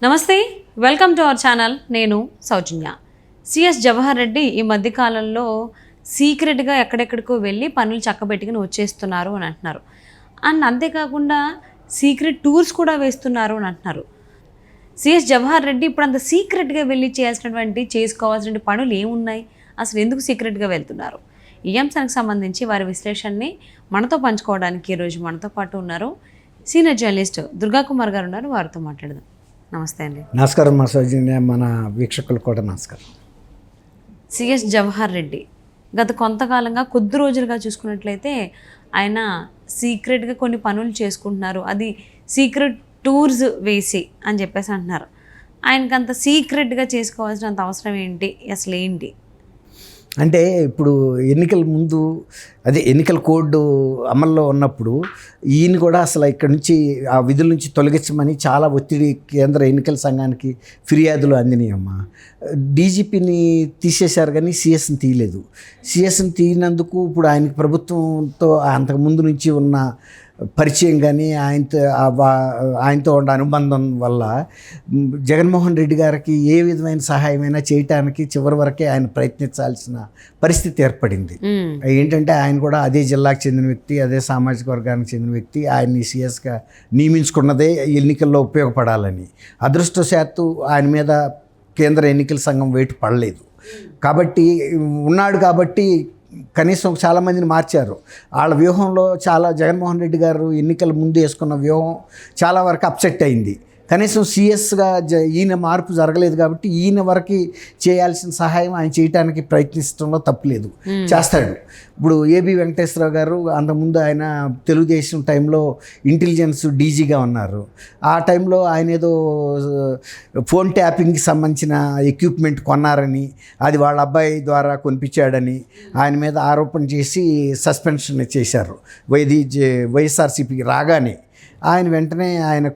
నమస్తే, welcome to our channel. నేను సౌజన్య. CS Jawahar Reddy ఈ మధ్యకాలంలో సీక్రెట్గా ఎక్కడెక్కడికో వెళ్ళి పనులు చక్కబెట్టుకుని వచ్చేస్తున్నారు అని అంటున్నారు. అండ్ అంతేకాకుండా సీక్రెట్ టూర్స్ కూడా వేస్తున్నారు అని అంటున్నారు. సిఎస్ జవహర్ రెడ్డి ఇప్పుడు అంత సీక్రెట్గా వెళ్ళి చేసుకోవాల్సిన పనులు ఏమున్నాయి, అసలు ఎందుకు సీక్రెట్గా వెళ్తున్నారు? ఈ అంశానికి సంబంధించి వారి విశ్లేషణని మనతో పంచుకోవడానికి ఈరోజు మనతో పాటు ఉన్నారు సీనియర్ జర్నలిస్ట్ దుర్గా కుమార్ గారు ఉన్నారు. వారితో మాట్లాడదాం. నమస్తే అండి. నమస్కారం మా సౌజన్య, మన వీక్షకులు కూడా నమస్కారం. సిఎస్ జవహర్ రెడ్డి గత కొంతకాలంగా కొద్ది రోజులుగా చూసుకున్నట్లయితే ఆయన సీక్రెట్గా కొన్ని పనులు చేసుకుంటున్నారు, అది సీక్రెట్ టూర్స్ వేసి అని చెప్పేసి అంటున్నారు. ఆయనకు అంత సీక్రెట్గా చేసుకోవాల్సినంత అవసరం ఏంటి, అసలు ఏంటి? అంటే ఇప్పుడు ఎన్నికల ముందు ఎన్నికల కోడ్ అమల్లో ఉన్నప్పుడు ఈయన కూడా అసలు ఇక్కడ నుంచి ఆ విధుల నుంచి తొలగించమని చాలా ఒత్తిడి కేంద్ర ఎన్నికల సంఘానికి ఫిర్యాదులు అందినాయమ్మా. డీజీపీని తీసేశారు కానీ సిఎస్ని తీయలేదు. సిఎస్ని తీయనందుకు ఇప్పుడు ఆయనకి ప్రభుత్వంతో అంతకుముందు నుంచి ఉన్న పరిచయం కానీ ఆయనతో ఉన్న అనుబంధం వల్ల జగన్మోహన్ రెడ్డి గారికి ఏ విధమైన సహాయమైనా చేయటానికి చివరి వరకే ఆయన ప్రయత్నించాల్సిన పరిస్థితి ఏర్పడింది. ఏంటంటే ఆయన కూడా అదే జిల్లాకు చెందిన వ్యక్తి, అదే సామాజిక వర్గానికి చెందిన వ్యక్తి. ఆయన్ని సిఎస్గా నియమించుకున్నదే ఎన్నికల్లో ఉపయోగపడాలని. అదృష్టవశాత్తు ఆయన మీద కేంద్ర ఎన్నికల సంఘం వేటు పడలేదు కాబట్టి ఉన్నాడు. కాబట్టి కనీసం చాలామందిని మార్చారు. వాళ్ళ వ్యూహంలో జగన్మోహన్ రెడ్డి గారు ఎన్నికల ముందు వేసుకున్న వ్యూహం చాలా వరకు అప్సెట్ అయింది. కనీసం సిఎస్గా ఈయన మార్పు జరగలేదు కాబట్టి ఈయన వరకు చేయాల్సిన సహాయం ఆయన చేయడానికి ప్రయత్నించడంలో తప్పులేదు, చేస్తాడు. ఇప్పుడు ఏబి వెంకటేశ్వరరావు గారు అంతకుముందు ఆయన తెలుగుదేశం టైంలో ఇంటెలిజెన్స్ డీజీగా ఉన్నారు. ఆ టైంలో ఆయన ఏదో ఫోన్ ట్యాపింగ్కి సంబంధించిన ఎక్విప్మెంట్ కొన్నారని, అది వాళ్ళ అబ్బాయి ద్వారా కొనిపించాడని ఆయన మీద ఆరోపణ చేసి సస్పెన్షన్ చేశారు. వైఎస్ఆర్సీపీకి రాగానే ఆయన వెంటనే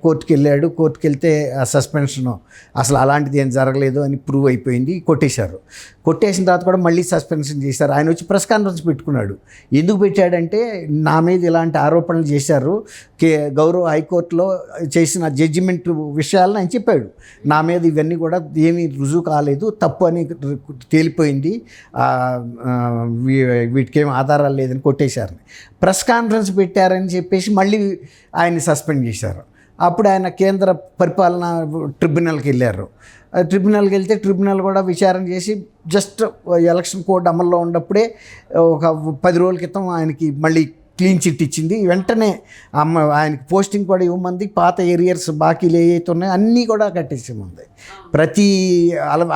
కోర్టుకు వెళ్ళాడు. కోర్టుకు వెళ్తే ఆ సస్పెన్షను అసలు అలాంటిది ఏం జరగలేదు అని ప్రూవ్ అయిపోయింది. కొట్టేసిన తర్వాత కూడా మళ్ళీ సస్పెన్షన్ చేశారు. ఆయన వచ్చి ప్రెస్ కాన్ఫరెన్స్ పెట్టుకున్నాడు. ఎందుకు పెట్టాడంటే, నా మీద ఇలాంటి ఆరోపణలు చేశారు, గౌరవ హైకోర్టులో చేసిన జడ్జిమెంట్ విషయాలను ఆయన చెప్పాడు. నా మీద ఇవన్నీ కూడా ఏమీ రుజువు కాలేదు, తప్పు అని తేలిపోయింది, వీటికేం ఆధారాలు లేదని కొట్టేశారు. ప్రెస్ కాన్ఫరెన్స్ పెట్టారని చెప్పేసి మళ్ళీ ఆయన్ని సస్పెండ్ చేశారు. అప్పుడు ఆయన కేంద్ర పరిపాలన ట్రిబ్యునల్కి వెళ్ళారు. ట్రిబ్యునల్కి వెళ్తే ట్రిబ్యునల్ కూడా విచారణ చేసి జస్ట్ ఎలక్షన్ కోడ్ అమల్లో ఉన్నప్పుడే ఒక 10 రోజుల క్రితం ఆయనకి మళ్ళీ క్లీన్ చిట్ ఇచ్చింది. వెంటనే ఆయనకి పోస్టింగ్ కూడా ఇవ్వమంది. పాత ఏరియర్స్ బాకీలు ఏవైతే ఉన్నాయో అన్నీ కూడా కట్టేసేమంది. ప్రతి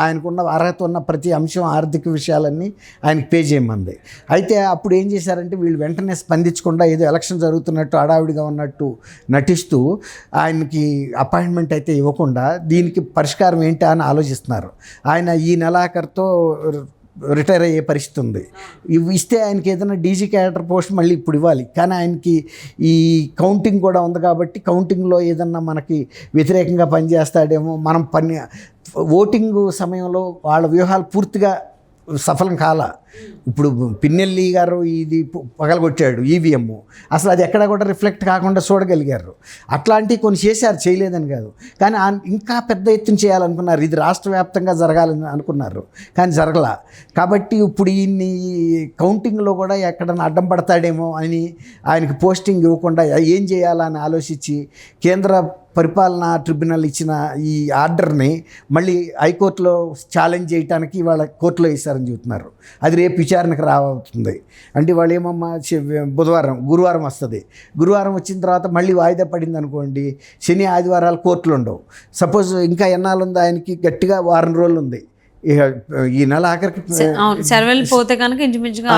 ఆయనకున్న అర్హత ఉన్న ప్రతి అంశం, ఆర్థిక విషయాలన్నీ ఆయనకి పే చేయమంది. అయితే అప్పుడు ఏం చేశారంటే, వీళ్ళు వెంటనే స్పందించకుండా ఏదో ఎలక్షన్ జరుగుతున్నట్టు హడావిడిగా ఉన్నట్టు నటిస్తూ ఆయనకి అపాయింట్మెంట్ అయితే ఇవ్వకుండా దీనికి పరిష్కారం ఏంటా అని ఆలోచిస్తున్నారు. ఆయన ఈ నెలాఖరుతో రిటైర్ అయ్యే పరిస్థితి ఉంది. ఇస్తే ఆయనకి ఏదైనా డీజీ క్యాడర్ పోస్ట్ మళ్ళీ ఇప్పుడు ఇవ్వాలి. కానీ ఆయనకి ఈ కౌంటింగ్ కూడా ఉంది కాబట్టి కౌంటింగ్లో ఏదన్నా మనకి వ్యతిరేకంగా పనిచేస్తాడేమో. మనం ఓటింగ్ సమయంలో వాళ్ళ వ్యూహాలు పూర్తిగా సఫలం కాల. ఇప్పుడు పిన్నెల్లి గారు ఇది పగలగొట్టాడు ఈవీఎం, అసలు అది ఎక్కడ కూడా రిఫ్లెక్ట్ కాకుండా చూడగలిగారు. అట్లాంటివి కొన్ని చేశారు, చేయలేదని కాదు. కానీ ఇంకా పెద్ద ఎత్తున చేయాలనుకున్నారు, ఇది రాష్ట్ర వ్యాప్తంగా జరగాలని అనుకున్నారు, కానీ జరగలా. కాబట్టి ఇప్పుడు ఈయన్ని కౌంటింగ్లో కూడా ఎక్కడన్నా అడ్డం పడతాడేమో అని ఆయనకి పోస్టింగ్ ఇవ్వకుండా ఏం చేయాలని ఆలోచించి కేంద్ర పరిపాలనా ట్రిబ్యునల్ ఇచ్చిన ఈ ఆర్డర్ని మళ్ళీ హైకోర్టులో ఛాలెంజ్ చేయడానికి వాళ్ళ కోర్టులో వేశారని చెబుతున్నారు. అది రేపు విచారణకు రాబోతుంది. అంటే వాళ్ళు ఏమమ్మా గురువారం వస్తుంది. గురువారం వచ్చిన తర్వాత మళ్ళీ వాయిదా పడింది అనుకోండి, శని ఆదివారాలు కోర్టులు ఉండవు. సపోజ్ ఇంకా ఎన్నాళ్ళు ఉంది ఆయనకి, గట్టిగా 4 రోజులు ఉంది. ఈ నెల ఆఖరికి సెలవులు పోతే కనుక ఇంచుమించుగా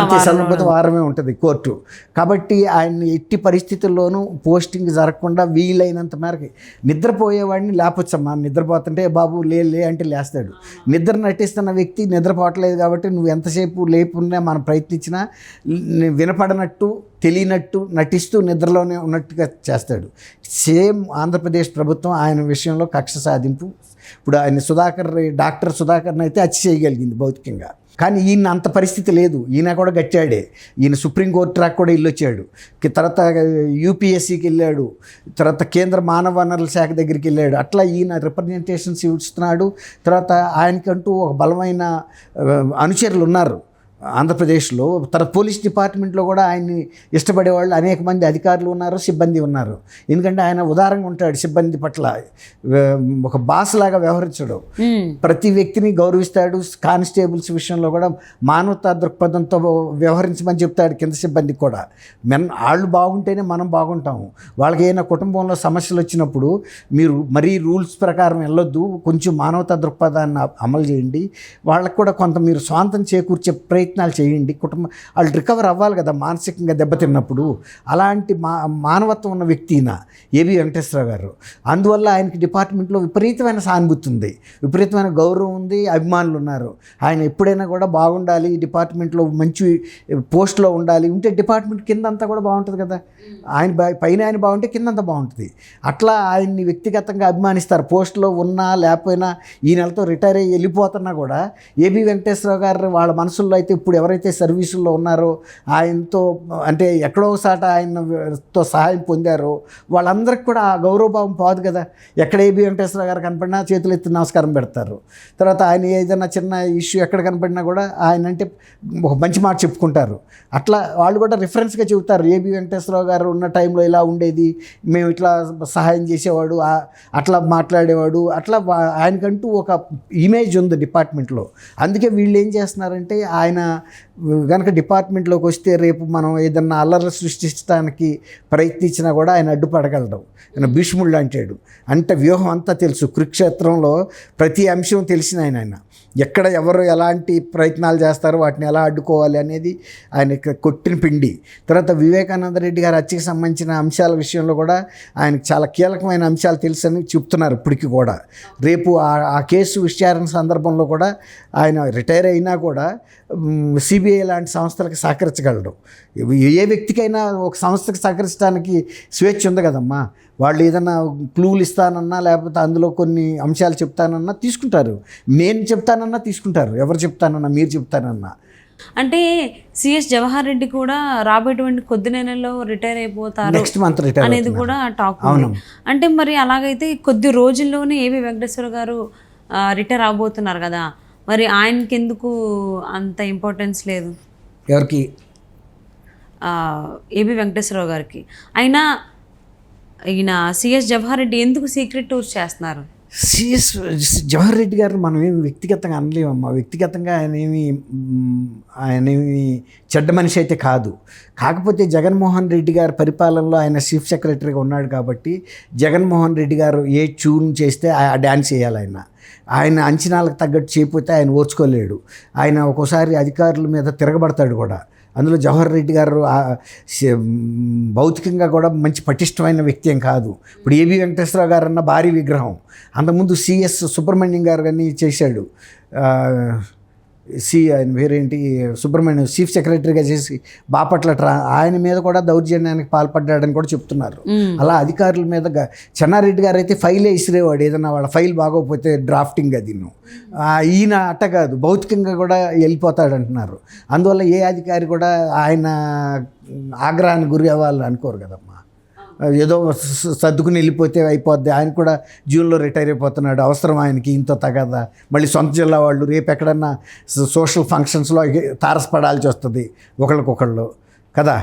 వారమే ఉంటుంది కోర్టు. కాబట్టి ఆయన ఎట్టి పరిస్థితుల్లోనూ పోస్టింగ్ జరగకుండా వీలైనంత మేరకు నిద్రపోయేవాడిని లేపొచ్చమ్మా. నిద్రపోతుంటే బాబు లే అంటే లేస్తాడు. నిద్ర నటిస్తున్న వ్యక్తి నిద్రపోవట్లేదు కాబట్టి నువ్వు ఎంతసేపు లేపున్నా మనం ప్రయత్నించినా వినపడనట్టు తెలియనట్టు నటిస్తూ నిద్రలోనే ఉన్నట్టుగా చేస్తాడు. సేమ్ ఆంధ్రప్రదేశ్ ప్రభుత్వం ఆయన విషయంలో కక్ష సాధింపు. ఇప్పుడు ఆయన డాక్టర్ సుధాకర్ని అయితే హత్య చేయగలిగింది భౌతికంగా, కానీ ఈయన అంత పరిస్థితి లేదు. ఈయన కూడా గట్టాడే. ఈయన సుప్రీంకోర్టు ట్రాక్ కూడా వెళ్ళొచ్చాడు, తర్వాత యూపీఎస్సీకి వెళ్ళాడు, తర్వాత కేంద్ర మానవ వనరుల శాఖ దగ్గరికి వెళ్ళాడు. అట్లా ఈయన రిప్రజెంటేషన్స్ ఇస్తున్నాడు. తర్వాత ఆయనకంటూ ఒక బలమైన అనుచరులు ఉన్నారు ఆంధ్రప్రదేశ్లో. తర్వాత పోలీస్ డిపార్ట్మెంట్లో కూడా ఆయన్ని ఇష్టపడేవాళ్ళు అనేక మంది అధికారులు ఉన్నారు, సిబ్బంది ఉన్నారు. ఎందుకంటే ఆయన ఉదారంగా ఉంటాడు సిబ్బంది పట్ల, ఒక బాస్ లాగా వ్యవహరించడు, ప్రతి వ్యక్తిని గౌరవిస్తాడు. కానిస్టేబుల్స్ విషయంలో కూడా మానవతా దృక్పథంతో వ్యవహరించమని చెప్తాడు కింద సిబ్బందికి కూడా. వాళ్ళు బాగుంటేనే మనం బాగుంటాము. వాళ్ళకి ఏదైనా కుటుంబంలో సమస్యలు వచ్చినప్పుడు మీరు మరీ రూల్స్ ప్రకారం వెళ్ళొద్దు, కొంచెం మానవతా దృక్పథాన్ని అమలు చేయండి. వాళ్ళకు కూడా కొంత మీరు స్వాంతం చేకూర్చే ప్రయత్నాలు చేయండి. వాళ్ళు రికవర్ అవ్వాలి కదా మానసికంగా దెబ్బతిన్నప్పుడు. అలాంటి మానవత్వం ఉన్న వ్యక్తిన ఏబి వెంకటేశ్వరరావు గారు. అందువల్ల ఆయనకి డిపార్ట్మెంట్లో విపరీతమైన సానుభూతి ఉంది, విపరీతమైన గౌరవం ఉంది, అభిమానులు ఉన్నారు. ఆయన ఎప్పుడైనా కూడా బాగుండాలి, డిపార్ట్మెంట్లో మంచి పోస్ట్లో ఉండాలి. ఉంటే డిపార్ట్మెంట్ కిందంతా కూడా బాగుంటుంది కదా. ఆయన పైన ఆయన బాగుంటే కిందంతా బాగుంటుంది. అట్లా ఆయన్ని వ్యక్తిగతంగా అభిమానిస్తారు. పోస్ట్లో ఉన్నా లేకపోయినా, ఈ నెలతో రిటైర్ అయ్యి వెళ్ళిపోతున్నా కూడా ఏబి వెంకటేశ్వరరావు గారు వాళ్ళ మనసుల్లో అయితే ఇప్పుడు ఎవరైతే సర్వీసుల్లో ఉన్నారో, ఆయనతో అంటే ఎక్కడో ఒకసాట ఆయనతో సహాయం పొందారో వాళ్ళందరికీ కూడా ఆ గౌరవభావం పోదు కదా. ఎక్కడ ఏబి వెంకటేశ్వర గారు కనపడినా చేతులు ఎత్తి నమస్కారం పెడతారు. తర్వాత ఆయన ఏదైనా చిన్న ఇష్యూ ఎక్కడ కనపడినా కూడా ఆయన అంటే ఒక మంచి మాట చెప్పుకుంటారు. అట్లా వాళ్ళు కూడా రిఫరెన్స్గా చెబుతారు, ఏబి వెంకటేశ్వరరావు గారు ఉన్న టైంలో ఇలా ఉండేది, మేము ఇట్లా సహాయం చేసేవాడు, అట్లా మాట్లాడేవాడు. అట్లా ఆయనకంటూ ఒక ఇమేజ్ ఉంది డిపార్ట్మెంట్లో. అందుకే వీళ్ళు ఏం చేస్తున్నారంటే, ఆయన కనుక డిపార్ట్మెంట్లోకి వస్తే రేపు మనం ఏదన్నా అల్లర్లు సృష్టించడానికి ప్రయత్నించినా కూడా ఆయన అడ్డుపడగలడు. ఆయన భీష్ముడు అంటాడు. అంటే వ్యూహం అంతా తెలుసు, కురుక్షేత్రంలో ప్రతి అంశం తెలిసిన ఆయన ఎక్కడ ఎవరు ఎలాంటి ప్రయత్నాలు చేస్తారో వాటిని ఎలా అడ్డుకోవాలి అనేది ఆయన కొట్టిన పిండి. తర్వాత వివేకానంద రెడ్డి గారి హత్యకి సంబంధించిన అంశాల విషయంలో కూడా ఆయనకు చాలా కీలకమైన అంశాలు తెలుసని చెప్తున్నారు ఇప్పటికీ కూడా. రేపు ఆ కేసు విచారణ సందర్భంలో కూడా ఆయన రిటైర్ అయినా కూడా సిబిఐ లాంటి సంస్థలకు సహకరించగలడు. ఏ వ్యక్తికైనా ఒక సంస్థకి సహకరించడానికి స్వేచ్ఛ ఉంది కదమ్మా. వాళ్ళు ఏదన్నా క్లూలు ఇస్తానన్నా లేకపోతే అందులో కొన్ని అంశాలు చెప్తానన్నా తీసుకుంటారు, నేను చెప్తానన్నా తీసుకుంటారు, ఎవరు చెప్తానన్నా మీరు చెప్తానన్నా. అంటే సిఎస్ జవహర్ రెడ్డి కూడా రాబోయేటువంటి కొద్ది నెలల్లో రిటైర్ అయిపోతారు నెక్స్ట్ మంత్ రిటైర్ అనేది కూడా టాక్. అంటే మరి అలాగైతే కొద్ది రోజుల్లోనే ఏబి వెంకటేశ్వర గారు రిటైర్ అవబోతున్నారు కదా, మరి ఆయనకి ఎందుకు అంత ఇంపార్టెన్స్ లేదు? ఎవరికి? ఏబి వెంకటేశ్వరరావు గారికి. అయినా ఈయన సిఎస్ జవహర్ రెడ్డి ఎందుకు సీక్రెట్ టూర్స్ చేస్తున్నారు? సిఎస్ జవహర్ రెడ్డి గారు మనం ఏమి వ్యక్తిగతంగా అనలేమమ్మా. వ్యక్తిగతంగా ఆయనేమి చెడ్డ మనిషి అయితే కాదు. కాకపోతే జగన్మోహన్ రెడ్డి గారి పరిపాలనలో ఆయన చీఫ్ సెక్రటరీగా ఉన్నాడు కాబట్టి జగన్మోహన్ రెడ్డి గారు ఏ ట్యూన్ చేస్తే ఆ డ్యాన్స్ చేయాలి. ఆయన అంచనాలకు తగ్గట్టు చేయకపోతే ఆయన ఓర్చుకోలేడు. ఆయన ఒక్కోసారి అధికారుల మీద తిరగబడతాడు కూడా. అందులో జవహర్ రెడ్డి గారు భౌతికంగా కూడా మంచి పటిష్టమైన వ్యక్తి ఏం కాదు. ఇప్పుడు ఏబి వెంకటేశ్వరరావు గారు అన్న భారీ విగ్రహం, అంతకుముందు సిఎస్ సుబ్రహ్మణ్యం గారు కానీ చేశాడు. ఆయన వేరేంటి సుబ్రహ్మణ్యం చీఫ్ సెక్రటరీగా చేసి బాపట్ల ఆయన మీద కూడా దౌర్జన్యానికి పాల్పడ్డాడని కూడా చెప్తున్నారు. అలా అధికారుల మీద చెన్నారెడ్డి గారు అయితే ఫైలే ఇసిరేవాడు, ఏదన్నా వాళ్ళ ఫైల్ బాగోకపోతే డ్రాఫ్టింగ్ అది. ఈయన అట్ట కాదు, భౌతికంగా కూడా వెళ్ళిపోతాడు అంటున్నారు. అందువల్ల ఏ అధికారి కూడా ఆయన ఆగ్రహానికి గురి అవ్వాలని అనుకోరు కదమ్మా. ఏదో సర్దుకుని వెళ్ళిపోతే అయిపోద్ది. ఆయన కూడా జూన్లో రిటైర్ అయిపోతున్నాడు, అవసరం ఆయనకి ఇంత తగదా. మళ్ళీ సొంత జిల్లా వాళ్ళు రేపు ఎక్కడన్నా సోషల్ ఫంక్షన్స్లో తారసపడాల్సి వస్తుంది ఒకళ్ళకొకళ్ళు కదా.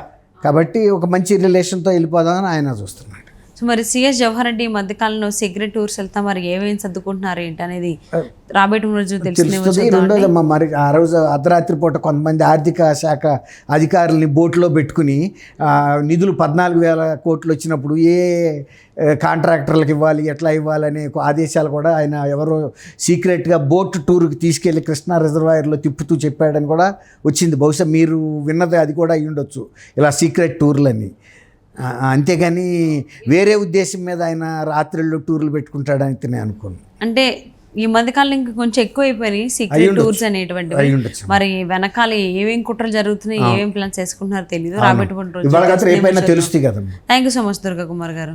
కాబట్టి ఒక మంచి రిలేషన్తో వెళ్ళిపోదామని ఆయన చూస్తున్నాడు. సో మరి సిఎస్ జవహర్ రెడ్డి ఈ మధ్యకాలంలో సీక్రెట్ టూర్స్ వెళ్తా మరి ఏమేమి సర్దుకుంటున్నారు ఏంటి అనేది రాబోయే రోజు తెలుస్తుంది. రెండోదమ్మా, మరి ఆ రోజు అర్ధరాత్రి పూట కొంతమంది ఆర్థిక శాఖ అధికారులని బోట్లో పెట్టుకుని నిధులు 14,000 కోట్లు వచ్చినప్పుడు ఏ కాంట్రాక్టర్లకు ఇవ్వాలి, ఎట్లా ఇవ్వాలనే ఆదేశాలు కూడా ఆయన ఎవరో సీక్రెట్గా బోట్ టూర్కి తీసుకెళ్ళి కృష్ణా రిజర్వాయర్లో తిప్పుతూ చెప్పాడని కూడా వచ్చింది. బహుశా మీరు విన్నది అది కూడా అయ్యి ఉండొచ్చు, ఇలా సీక్రెట్ టూర్లని. అంతేగాని వేరే ఉద్దేశం మీద ఆయన రాత్రిళ్ళు టూర్లు పెట్టుకుంటాడని నేను అనుకోను. అంటే ఈ మధ్య కాలం ఇంకా కొంచెం ఎక్కువ అయిపోయినాయి సీక్రెట్ టూర్స్ అనేటువంటివి. అయి ఉండొచ్చు. మరి వెనకాల ఏమేం కుట్రలు జరుగుతున్నాయి, ఏమేం ప్లాన్స్ చేసుకుంటున్నారో తెలియదు. రాబోయేటువంటి ఇవాళ కాదు రేపైనా తెలుస్తాయి కదమ్మా. Thank you so much Durga Kumar గారు.